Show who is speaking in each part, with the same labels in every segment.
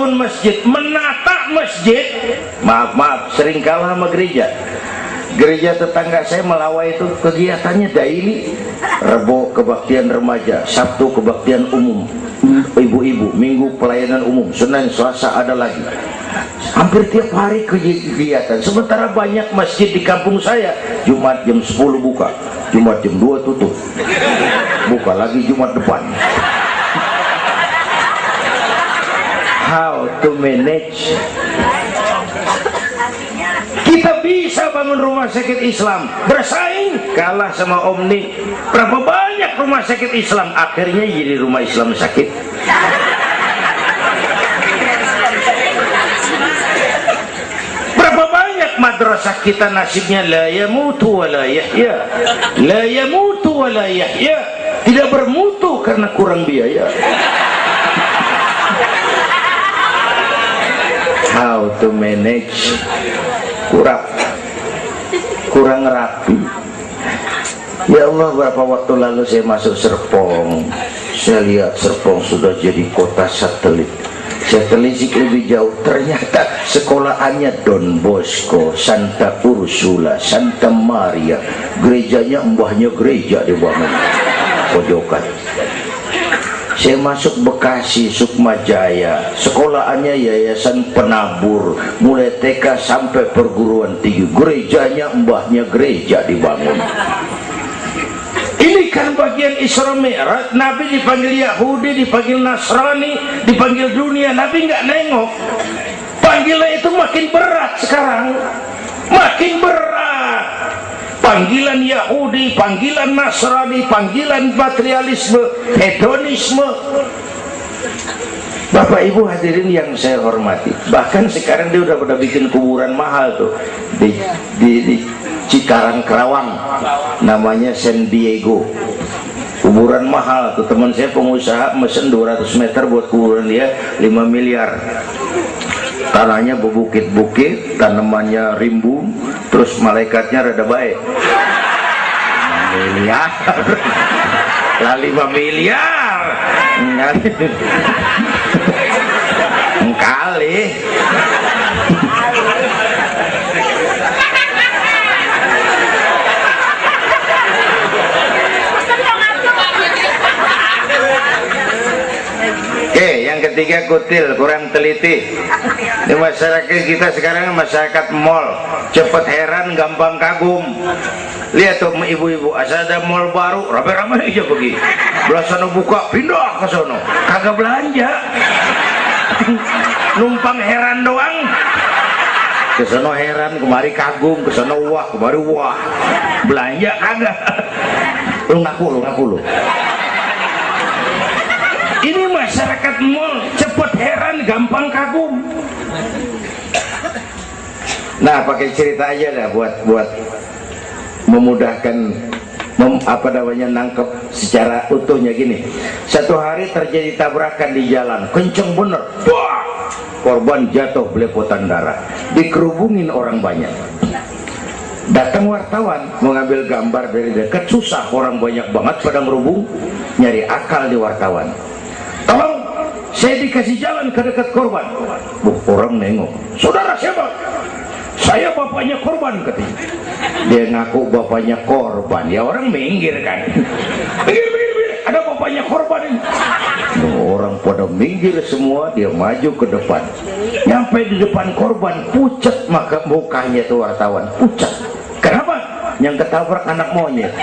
Speaker 1: bangun masjid, menata masjid, maaf sering kalah sama gereja. Gereja tetangga saya melawai itu kegiatannya daily. Rebo kebaktian remaja, Sabtu kebaktian umum, ibu-ibu, Minggu pelayanan umum, Senin Selasa ada lagi. Hampir tiap hari kegiatan. Sementara banyak masjid di kampung saya, Jumat jam 10 buka, Jumat jam 2 tutup, buka lagi Jumat depan. How to manage? Kita bisa bangun rumah sakit Islam, bersaing, kalah sama Omni. Berapa banyak rumah sakit Islam akhirnya jadi rumah Islam sakit. Berapa banyak madrasah kita nasibnya la yamutu wa la yahya, la yamutu wa la yahya, tidak bermutu karena kurang biaya. How to manage? kurang rapi. Ya Allah, berapa waktu lalu saya masuk Serpong, saya lihat Serpong sudah jadi kota satelit. Saya telisik lebih jauh, ternyata sekolahannya Don Bosco, Santa Ursula, Santa Maria, gerejanya mbahnya gereja dibangun pojokan. Saya masuk Bekasi, Sukmajaya, sekolahannya Yayasan Penabur, mulai TK sampai perguruan tinggi, gerejanya mbahnya gereja dibangun. Ini kan bagian Isra Mi'raj. Nabi dipanggil Yahudi, dipanggil Nasrani, dipanggil dunia, Nabi nggak nengok. Panggilan itu makin berat sekarang, makin berat. Panggilan Yahudi, panggilan Nasrani, panggilan materialisme, hedonisme. Bapak Ibu hadirin yang saya hormati, bahkan sekarang dia udah pada bikin kuburan mahal tuh di Cikarang Kerawang, namanya San Diego. Kuburan mahal tuh, teman saya pengusaha mesen 200 meter buat kuburan dia 5 miliar. Tanahnya berbukit-bukit, tanamannya rimbun, terus malaikatnya rada baik. 5 miliar lah, 5 miliar kali. Oke, yang ketiga kutil, kurang teliti. Di masyarakat kita sekarang masyarakat mall, cepet heran, gampang kagum. Lihat tuh ibu-ibu, asal ada mall baru, rame-rame aja pergi. Belah sana buka, pindah ke sono, kagak belanja. Numpang heran doang. Ke sono heran, kemari kagum, ke sono wah, kemari wah. Belanja kagak. Lu ngaku lu. Ini masyarakat mall, cepet heran, gampang kagum. Nah, pakai cerita aja dah buat memudahkan nangkep secara utuhnya gini. Satu hari terjadi tabrakan di jalan, kenceng bener, wah, korban jatuh belepotan darah, dikerubungin orang banyak. Datang wartawan mengambil gambar dari dekat, susah, orang banyak banget pada ngerubung, nyari akal di wartawan. Tolong, saya dikasih jalan ke dekat korban. Orang nengok, saudara siapa? Saya bapaknya korban, katanya. Dia ngaku bapaknya korban, ya orang minggir kan. Minggir, ada bapaknya korban ini. Orang pada minggir semua, dia maju ke depan. Nyampe di depan korban, pucat maka mukanya tuh wartawan, pucat. Kenapa? Yang ketabrak anak monyet.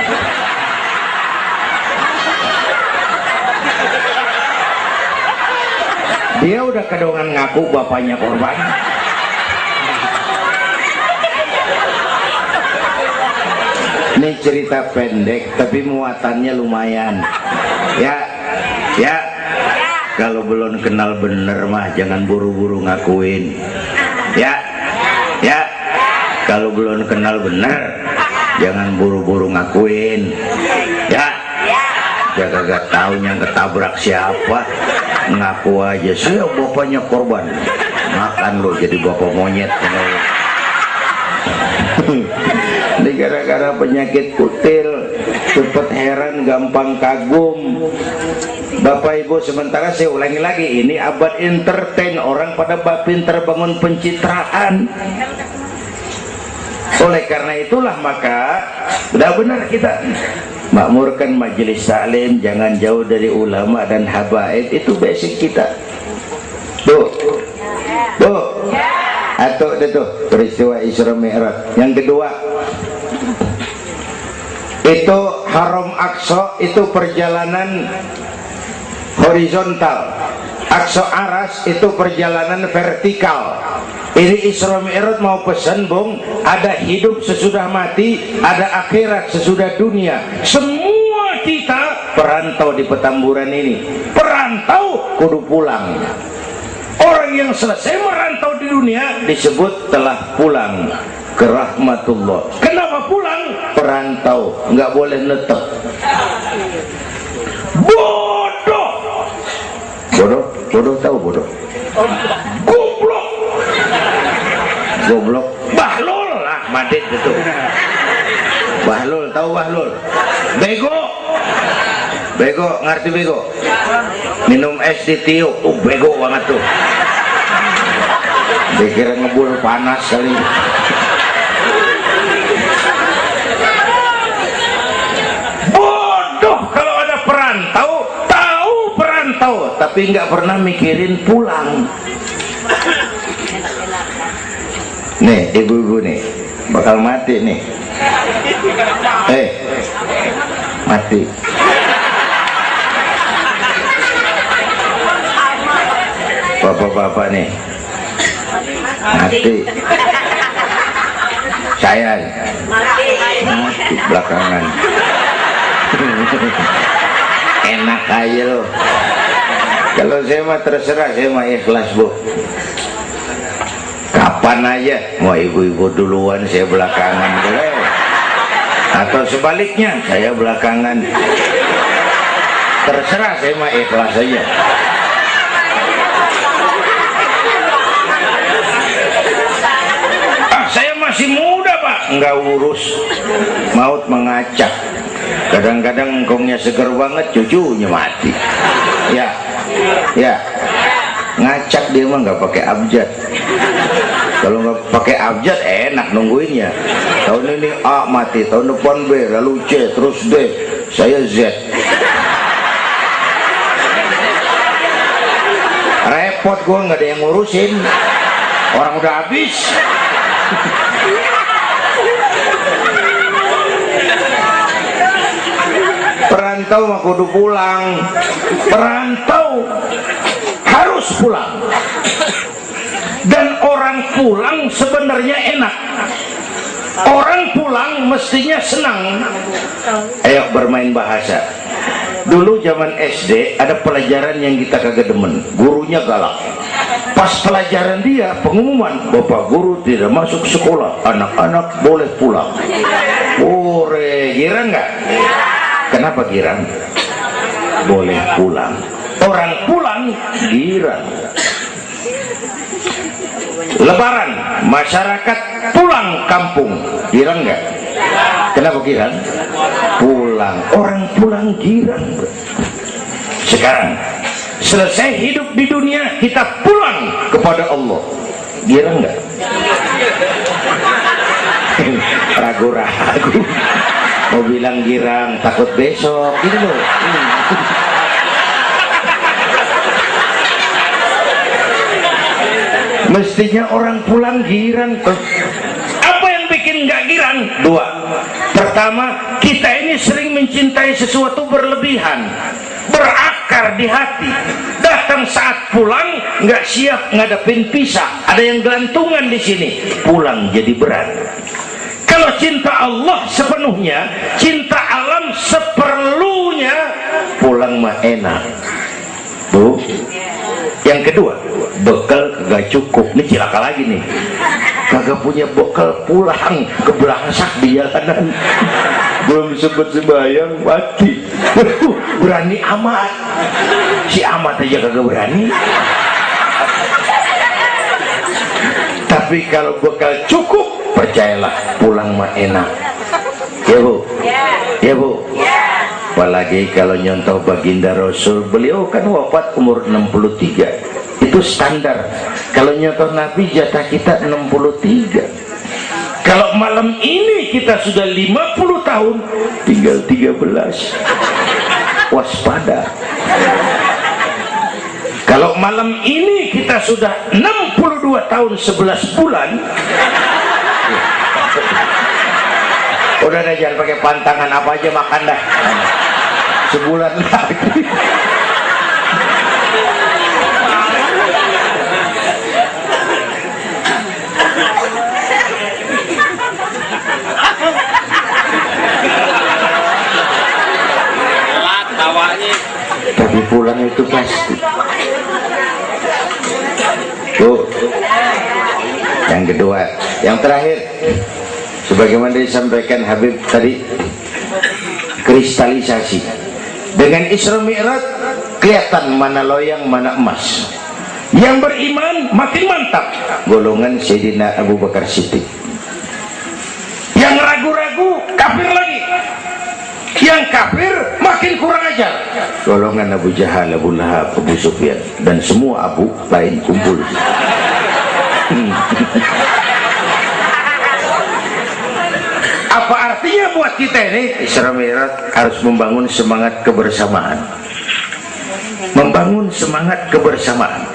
Speaker 1: Dia udah kedongan ngaku bapaknya korban. Ini cerita pendek tapi muatannya lumayan. Ya. Kalau belum kenal bener mah jangan buru-buru ngakuin. Ya. Kalau belum kenal bener jangan buru-buru ngakuin. Ya. Jaga gak tahu yang ketabrak siapa, ngaku aja saya bapaknya korban. Makan lo jadi bapak monyet. Ini gara-gara penyakit kutil, cepet heran, gampang kagum. Bapak Ibu, sementara saya ulangi lagi, ini abad entertain, orang pada pinter bangun pencitraan. Oleh karena itulah maka sudah benar kita makmurkan majelis taklim, jangan jauh dari ulama dan habaib, itu basic kita. Tuh atau itu peristiwa Isra Mi'raj. Yang kedua, itu Haram Aqsa, itu perjalanan horizontal. Aqsa Aras itu perjalanan vertikal. Ini Isra Mi'raj mau pesan, Bung, ada hidup sesudah mati, ada akhirat sesudah dunia. Semua kita perantau di Petamburan ini. Perantau kudu pulang. Orang yang selesai merantau di dunia disebut telah pulang ke rahmatullah. Kenapa pulang? Perantau, nggak boleh netep. Bodoh tahu bodoh? Goblok. Bahlul lah, Madit itu. Bahlul, tahu Bahlul? Bego, ngerti bego? Minum es di tiup, bego banget tuh. Dikira ngebul panas kali. Bodoh kalau ada perantau, tahu perantau, tapi nggak pernah mikirin pulang. Nih, ibu-ibu nih, bakal mati nih. Mati. Bapak-bapak nih mati. Saya mati belakangan. Enak aja loh. Kalau saya mah terserah, saya mah ikhlas, Bu. Kapan aja, mau ibu-ibu duluan, saya belakangan, boleh. Atau sebaliknya, saya belakangan. Terserah, saya mah ikhlas aja. Saya masih muda, Pak. Nggak urus. Maut mengacak. Kadang-kadang engkongnya seger banget, cucunya mati. Ya. Ngacak dia mah nggak pakai abjad. Kalau nggak pakai abjad enak nungguinnya. Tahun ini A mati, tahun depan B, lalu C, terus D, saya Z. Repot, gua nggak ada yang ngurusin. Orang udah habis. Perantau mah kudu pulang. Perantau harus pulang. Dan orang pulang sebenarnya enak. Orang pulang mestinya senang. Ayo bermain bahasa. Dulu zaman SD ada pelajaran yang kita kagak demen, gurunya galak. Pas pelajaran dia pengumuman, Bapak guru tidak masuk sekolah, anak-anak boleh pulang. Girang nggak? Kenapa girang? Boleh pulang. Orang pulang girang. Lebaran, masyarakat pulang kampung, girang nggak? Kenapa girang? Pulang. Orang pulang girang. Sekarang selesai hidup di dunia, kita pulang kepada Allah, girang nggak? Ragu-ragu. Mau bilang girang, takut besok gitu loh. Mestinya orang pulang girang tuh. Apa yang bikin nggak girang? Dua. Pertama, kita ini sering mencintai sesuatu berlebihan, berakar di hati. Datang saat pulang nggak siap ngadepin pisah, ada yang gelantungan di sini, pulang jadi berat. Kalau cinta Allah sepenuhnya, cinta alam seperlunya, pulang mah enak, Bu. Yang kedua, bekal kagak cukup. Ini cilaka lagi nih, kagak punya bekal, pulang kebelangsak di jalanan. Belum sempet sembahyang mati. Berani amat. Si amat aja kagak berani. Tapi kalau bekal cukup, percayalah pulang mah enak. Ya Bu? Ya Bu? apalagi kalau nyontoh baginda Rasul, beliau kan wafat umur 63, itu standar. Kalau nyontoh Nabi jatah kita 63. Kalau malam ini kita sudah 50 tahun, tinggal 13. Waspada. Kalau malam ini kita sudah 62 tahun 11 bulan, udah deh, jangan pakai pantangan, apa aja makan dah. Sebulan lagi. Tapi pulang itu pasti. Tuh. Yang kedua, yang terakhir, sebagaimana disampaikan Habib tadi, kristalisasi. Dengan Isra Mi'raj kelihatan mana loyang mana emas. Yang beriman makin mantap, golongan Sayyidina Abu Bakar Siddiq. Yang ragu-ragu kafir lagi. Yang kafir makin kurang ajar, golongan Abu Jahal, Abu Lahab, Abu Sufyan, dan semua Abu lain kumpul. Apa artinya buat kita ini? Isra Mi'raj harus membangun semangat kebersamaan, membangun semangat kebersamaan.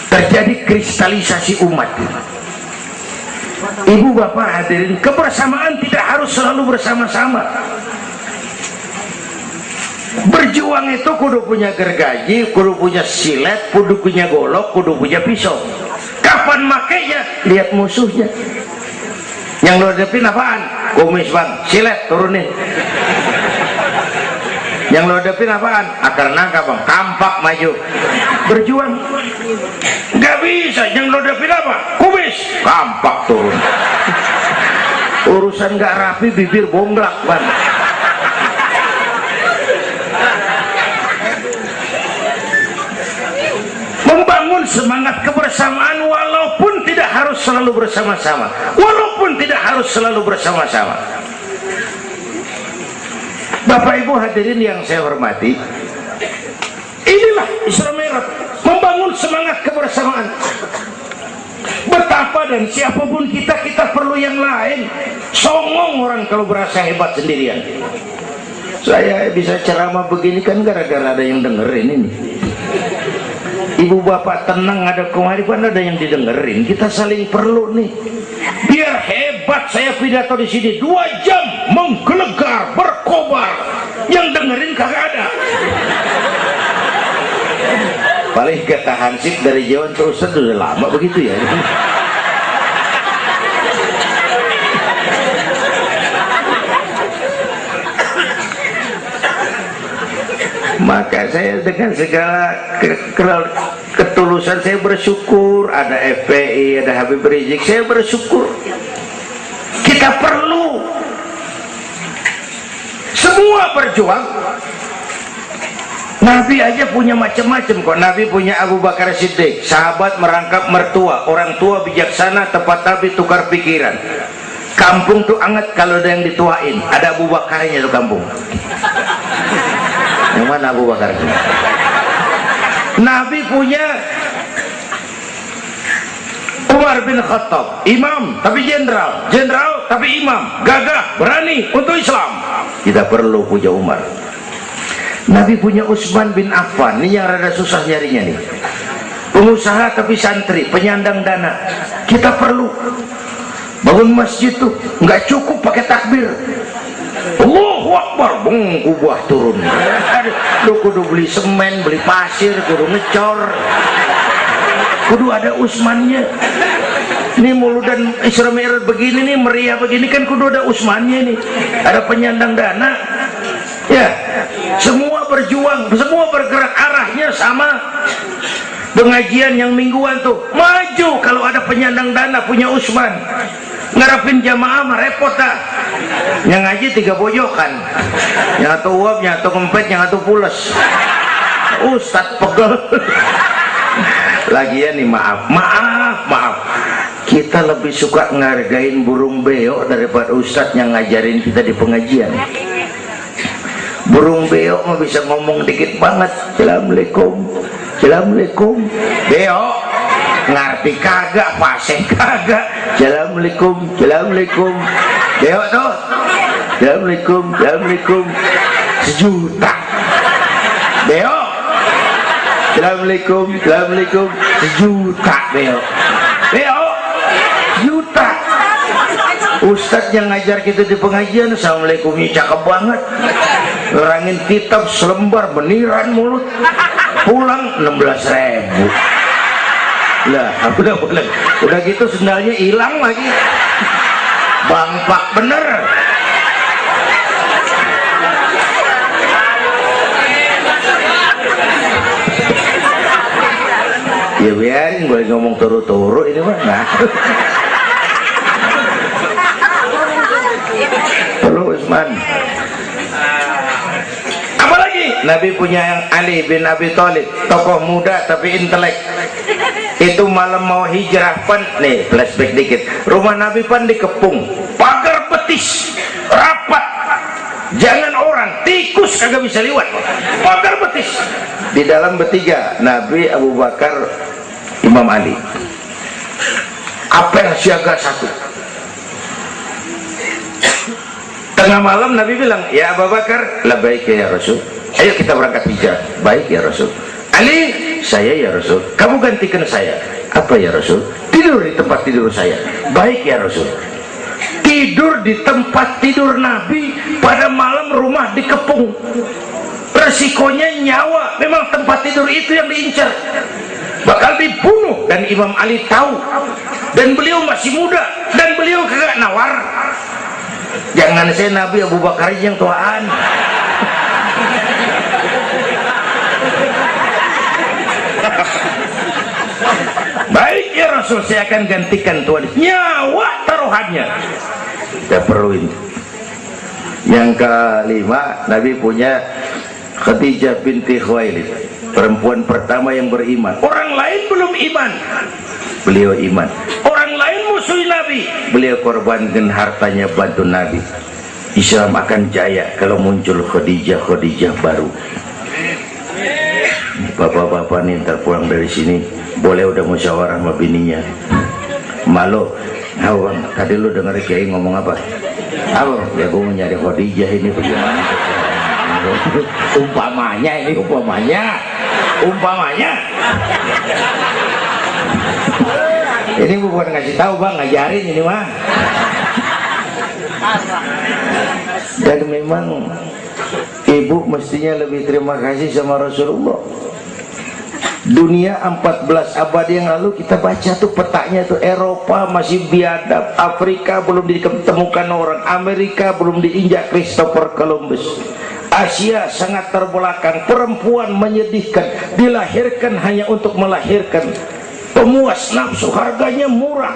Speaker 1: Terjadi kristalisasi umat. Ibu bapak hadirin, kebersamaan tidak harus selalu bersama-sama. Berjuang itu kudu punya gergaji, kudu punya silet, kudu punya golok, kudu punya pisau. Kapan makainya? Lihat musuhnya. Yang lo hadapin apaan? Kumis bang, silet turunin. Yang lo hadapin apaan? Akar nangka bang, tampak maju. Berjuang. Gak bisa, yang lo hadapin apa? Kumis, tampak turun. Urusan gak rapi, bibir bonglak bang. Membangun semangat kebersamaan walaupun tidak harus selalu bersama-sama, walaupun tidak harus selalu bersama-sama. Bapak Ibu hadirin yang saya hormati, inilah Isra Mi'raj, membangun semangat kebersamaan. Betapa dan siapapun kita perlu yang lain. Songong orang kalau berasa hebat sendirian. Saya bisa ceramah begini kan gara-gara ada yang dengerin ini. Ibu bapak tenang, ada kearifan, ada yang didengerin. Kita saling perlu nih. Biar hebat saya pidato di sini 2 jam menggelegar, berkobar. Yang dengerin kagak ada. Paling kata Hansip dari Jawa terus sudah lama begitu ya. Maka saya dengan segala ketulusan saya bersyukur ada FPI, ada Habib Rizik, saya bersyukur. Kita perlu semua berjuang. Nabi aja punya macam-macam kok. Nabi punya Abu Bakar Siddiq, sahabat merangkap mertua, orang tua bijaksana, tepat tapi tukar pikiran. Kampung tuh anget kalau ada yang dituain, ada Abu Bakarnya tuh kampung. Yang mana Abu Bakar itu? Nabi punya Umar bin Khattab, imam tapi jenderal, jenderal tapi imam, gagah, berani untuk Islam. Kita perlu punya Umar. Nabi punya Utsman bin Affan, ini yang rada susah nyarinya nih. Pengusaha tapi santri, penyandang dana. Kita perlu bangun masjid tuh nggak cukup pakai takbir. Allahu Akbar, kubah turun. Lu kudu beli semen, beli pasir, kudu ngecor, kudu ada Utsmannya. Ini muludan Isra Mi'raj begini nih, meriah begini kan kudu ada Utsmannya nih. Ada penyandang dana. Ya, semua berjuang, semua bergerak arahnya sama. Pengajian yang mingguan tuh maju kalau ada penyandang dana punya Utsman. Ngarepin jamaah mah repot dah. Yang ngaji 3 pojokan, yang satu uap, yang satu kempet, yang satu pules. Ustadz pegel. Lagian nih maaf, kita lebih suka ngargain burung beo daripada ustadz yang ngajarin kita di pengajian. Burung beo mah bisa ngomong dikit banget. Assalamualaikum, assalamualaikum. Beo ngerti kagak, fasih kagak. Assalamualaikum, assalamualaikum. Beo tuh assalamualaikum, assalamualaikum. Sejuta. Beo assalamualaikum, assalamualaikum. Sejuta beo. Beo juta. Ustadz yang ngajar kita di pengajian, assalamualaikumnya cakep banget, nerangin kitab selembar beniran mulut, pulang 16.000. Lah udah gitu sendalnya hilang lagi, bangpak bener. Ya biarin, gue ngomong turu-turu ini mah. Nah. Perlu Usman. Apalagi Nabi punya yang Ali bin Abi Thalib, tokoh muda tapi intelek. Itu malam mau hijrah pan, nih flashback dikit. Rumah Nabi pan dikepung, pagar betis, rapat. Jangan orang, tikus kagak bisa lewat. Pagar betis. Di dalam bertiga, Nabi, Abu Bakar, Imam Ali. Apel siaga 1. Tengah malam Nabi bilang, ya Abu Bakar, labbaik ya Rasul. Ayo kita berangkat hijrah. Baik ya Rasul. Ali, saya ya Rasul. Kamu gantikan saya. Apa ya Rasul? Tidur di tempat tidur saya. Baik ya Rasul. Tidur di tempat tidur Nabi pada malam rumah dikepung. Resikonya nyawa. Memang tempat tidur itu yang diincar, bakal dibunuh, dan Imam Ali tahu, dan beliau masih muda, dan beliau kagak nawar. Jangan saya Nabi, Abu Bakar yang tuaan. Baik ya Rasul, saya akan gantikan tuan. Nyawa taruhannya kita perluin. Yang kelima, Nabi punya Khadijah binti Khuwailid, perempuan pertama yang beriman. Orang lain belum iman, beliau iman. Orang lain musuh Nabi, beliau korbankan hartanya bantu Nabi. Islam akan jaya kalau muncul Khadijah baru. Bapak-bapak nih ntar pulang dari sini boleh udah musyawarah sama bininya. Malu, nah bang, tadi lu denger Kiai ngomong apa? Apa? Ya gue mau nyari Khadijah ini bagaimana? Umpamanya ini, umpamanya ini bukan ngasih tahu bang, ngajarin ini mah. Dan memang ibu mestinya lebih terima kasih sama Rasulullah. Dunia 14 abad yang lalu kita baca tuh petanya tuh, Eropa masih biadab, Afrika belum ditemukan orang, Amerika belum diinjak Christopher Columbus, Asia sangat terbelakang, perempuan menyedihkan, dilahirkan hanya untuk melahirkan, pemuas nafsu, harganya murah.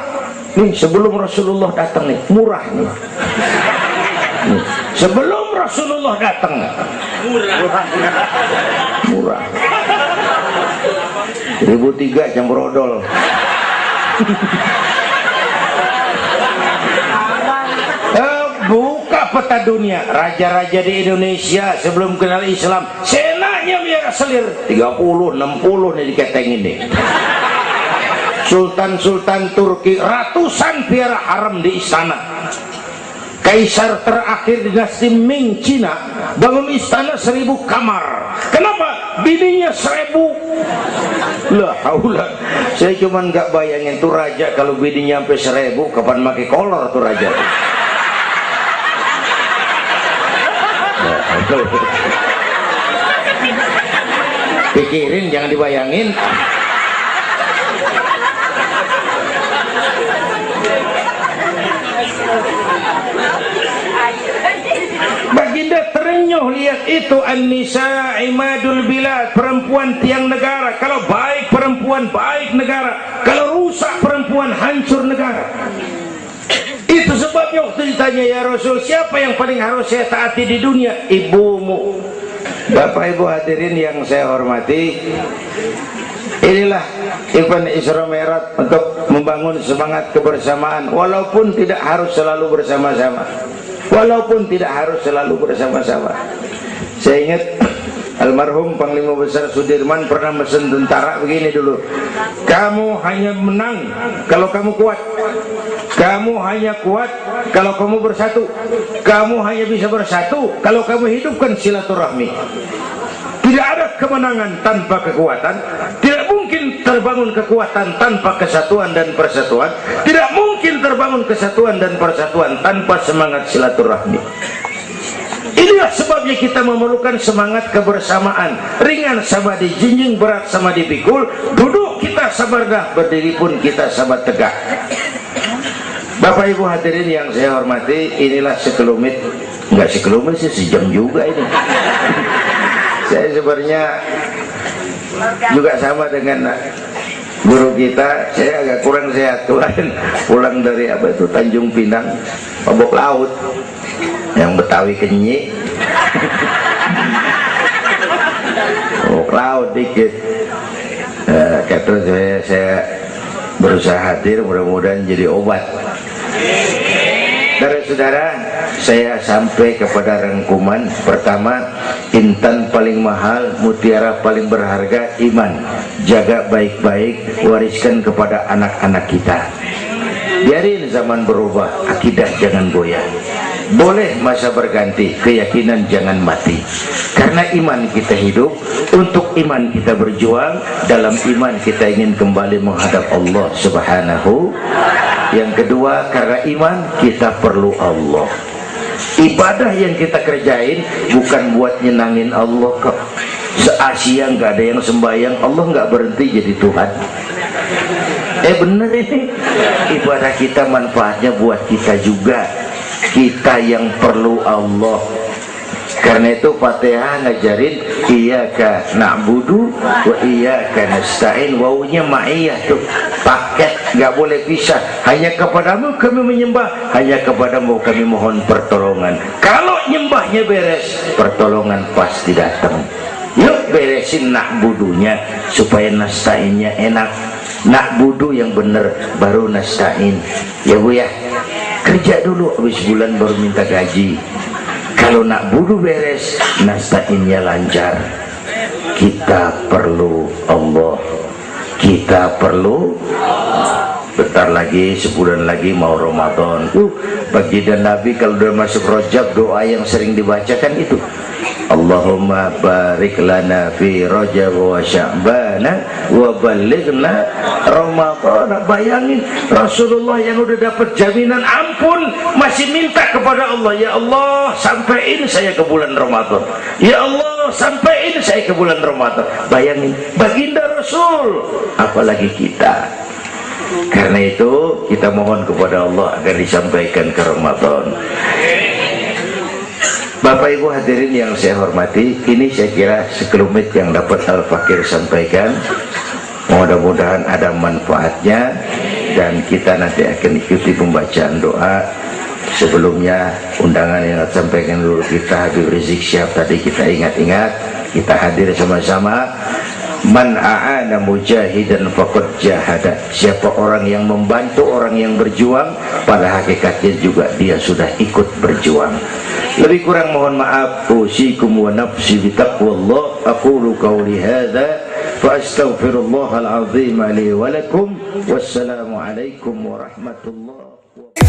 Speaker 1: Nih sebelum Rasulullah datang nih, murah nih. Nih, sebelum Rasulullah datang, murah. 1003 jam brodol. Buka peta dunia, raja-raja di Indonesia sebelum kenal Islam, senanya biara selir 30, 60 nih diketengin nih. Sultan-sultan Turki ratusan piara haram di istana. Kaisar terakhir dinasti Ming Cina bangun istana 1000 kamar. Kenapa? Bininya 1000. Lah haula. Saya cuman nggak bayangin tuh raja kalau bininya sampai 1000, kapan pakai kolor tuh raja. Pikirin, jangan dibayangin. Baginda terenyuh lihat itu, an-nisa imadul bilad, perempuan tiang negara. Kalau baik perempuan, baik negara. Kalau rusak perempuan, hancur negara. Itu sebabnya waktu ditanya, ya Rasul, siapa yang paling harus saya taati di dunia? Ibumu. Bapak Ibu hadirin yang saya hormati, inilah event Isra Mi'raj untuk membangun semangat kebersamaan, walaupun tidak harus selalu bersama-sama. Saya ingat almarhum Panglima Besar Sudirman pernah mesen tentara begini dulu, kamu hanya menang kalau kamu kuat, kamu hanya kuat kalau kamu bersatu, kamu hanya bisa bersatu kalau kamu hidupkan silaturahmi. Tidak ada kemenangan tanpa kekuatan, tidak mungkin terbangun kekuatan tanpa kesatuan dan persatuan, tidak mungkin terbangun kesatuan dan persatuan tanpa semangat silaturahmi. Inilah sebabnya kita memerlukan semangat kebersamaan. Ringan sama dijinjing, berat sama dipikul. Duduk kita sabar dah, berdiri pun kita sabar tegak. Bapak Ibu hadirin yang saya hormati, inilah sekelumit, enggak sekelumit sih, sejam juga ini. Saya sebenarnya juga sama dengan guru kita, saya agak kurang sehat Tuhan. Pulang dari apa itu Tanjung Pinang, mabok laut, yang Betawi kenyik, mabok laut dikit. Kata saya berusaha hadir, mudah-mudahan jadi obat. Saudara-saudara, saya sampai kepada rangkuman pertama, intan paling mahal, mutiara paling berharga, iman. Jaga baik-baik, wariskan kepada anak-anak kita. Biarin zaman berubah, akidah jangan goyah. Boleh masa berganti, keyakinan jangan mati. Karena iman kita hidup, untuk iman kita berjuang, dalam iman kita ingin kembali menghadap Allah Subhanahu. Yang kedua, karena iman kita perlu Allah. Ibadah yang kita kerjain bukan buat nyenangin Allah kok. Se-Asia nggak ada yang sembahyang, Allah nggak berhenti jadi Tuhan. Bener ini, ibadah kita manfaatnya buat kita juga. Kita yang perlu Allah. Karena itu Fatihah ngajarin iyyaka na'budu wa iyyaka nasta'in. Wawunya ma'iyah tuh, paket, nggak boleh pisah. Hanya kepadamu kami menyembah, hanya kepadamu kami mohon pertolongan. Kalau nyembahnya beres, pertolongan pasti datang. Yuk beresin na'budunya supaya nasta'innya enak. Na'budu yang bener, baru nasta'in. Ya Bu ya, kerja dulu, habis bulan baru minta gaji. Kalau nak budu beres, nasta'innya lancar. Kita perlu Allah. Kita perlu. Bentar lagi, sebulan lagi mau Ramadan. Baginda Nabi kalau udah masuk Rajab, doa yang sering dibacakan itu, Allahumma barik lana fi Rajab wa Sya'bana wa balighna Ramadan. Bayangin Rasulullah yang udah dapat jaminan ampun masih minta kepada Allah, ya Allah sampaiin saya ke bulan Ramadan, ya Allah sampaiin saya ke bulan Ramadan. Bayangin baginda Rasul, apalagi kita. Karena itu kita mohon kepada Allah agar disampaikan ke Ramadan. Bapak Ibu hadirin yang saya hormati, ini saya kira sekelumit yang dapat Al-Fakir sampaikan. Mudah-mudahan ada manfaatnya, dan kita nanti akan ikuti pembacaan doa. Sebelumnya undangan yang sampaikan dulu kita, Habib Rizik Syihab tadi kita ingat-ingat, kita hadir sama-sama. Man a'ana mujahidan faqad jahada. Siapa orang yang membantu orang yang berjuang, pada hakikatnya juga dia sudah ikut berjuang. Lebih kurang mohon maaf. Usikum wa nafsi bitaqwallah. Aqulu qawli hadza fa astaghfirullahal azim li wa lakum. Wassalamu alaikum warahmatullahi wabarakatuh.